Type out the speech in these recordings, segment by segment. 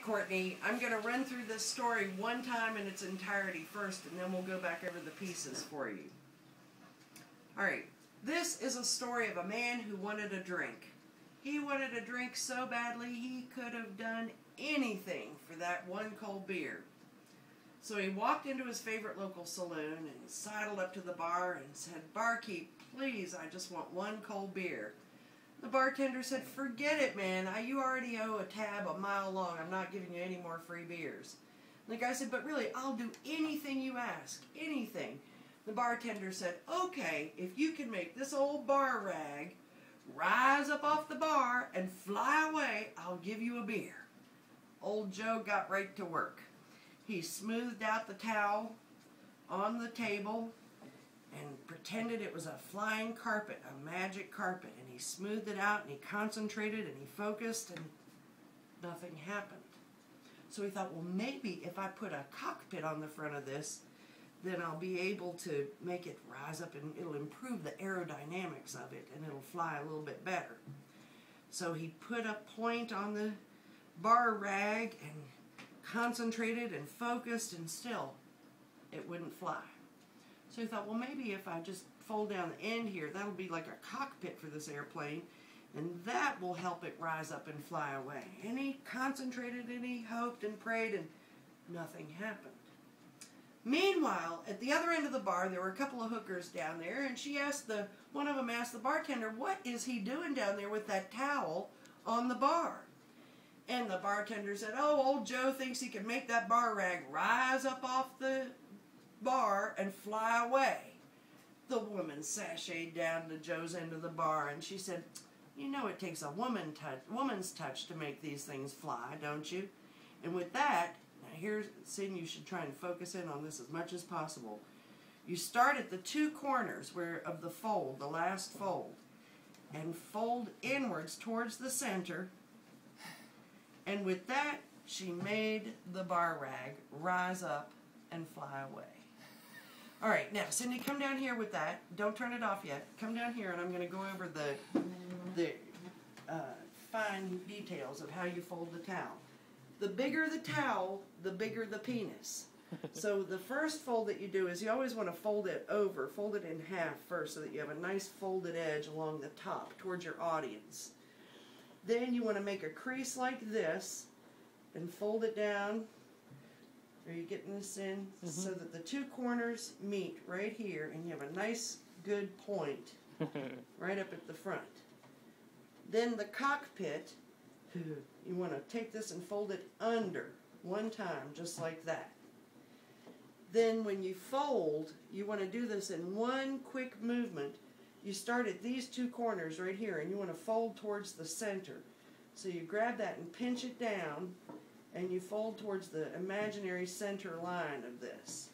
right, Courtney, I'm going to run through this story one time in its entirety first, and then we'll go back over the pieces for you. All right, this is a story of a man who wanted a drink. He wanted a drink so badly he could have done anything for that one cold beer. So he walked into his favorite local saloon and sidled up to the bar and said, "Barkeep, please, I just want one cold beer." The bartender said, "Forget it, man. You already owe a tab a mile long. I'm not giving you any more free beers." And the guy said, "But really, I'll do anything you ask, anything." The bartender said, "Okay, if you can make this old bar rag rise up off the bar and fly away, I'll give you a beer." Old Joe got right to work. He smoothed out the towel on the table and pretended it was a flying carpet, a magic carpet, and he smoothed it out and he concentrated and he focused and nothing happened. So he thought, well, maybe if I put a cockpit on the front of this, then I'll be able to make it rise up and it'll improve the aerodynamics of it and it'll fly a little bit better. So he put a point on the bar rag and concentrated and focused, and still it wouldn't fly. So he thought, well, maybe if I just fold down the end here, that'll be like a cockpit for this airplane, and that will help it rise up and fly away. And he concentrated and he hoped and prayed, and nothing happened. Meanwhile, at the other end of the bar, there were a couple of hookers down there, and one of them asked the bartender, "What is he doing down there with that towel on the bar?" And the bartender said, "Oh, old Joe thinks he can make that bar rag rise up off the bar and fly away." The woman sashayed down to Joe's end of the bar and she said, "You know it takes a woman's touch to make these things fly, don't you?" And with that, now here's Sin, you should try and focus in on this as much as possible. You start at the two corners of the fold, the last fold, and fold inwards towards the center. And with that, she made the bar rag rise up and fly away. All right, now, Cindy, come down here with that. Don't turn it off yet. Come down here, and I'm going to go over the fine details of how you fold the towel. The bigger the towel, the bigger the penis. So the first fold that you do is you always want to fold it in half first so that you have a nice folded edge along the top towards your audience. Then you want to make a crease like this and fold it down. Are you getting this in? Mm-hmm. So that the two corners meet right here and you have a nice good point right up at the front. Then the cockpit, you want to take this and fold it under one time just like that. Then when you fold, you want to do this in one quick movement. You start at these two corners right here, and you want to fold towards the center. So you grab that and pinch it down, and you fold towards the imaginary center line of this.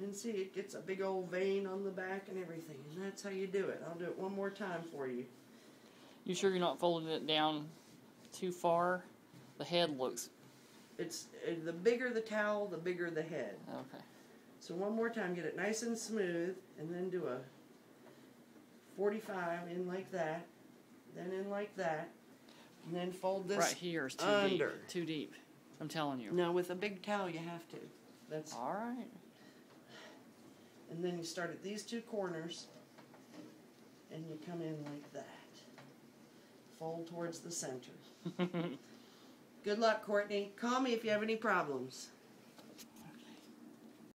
And see, it gets a big old vein on the back and everything, and that's how you do it. I'll do it one more time for you. You sure you're not folding it down too far? The head looks... It's the bigger the towel, the bigger the head. Okay. So one more time, get it nice and smooth, and then do a 45 in like that, then in like that, and then fold this right here is too under. Deep. Too deep. I'm telling you. No, with a big towel you have to. That's all right. And then you start at these two corners, and you come in like that. Fold towards the center. Good luck, Courtney. Call me if you have any problems.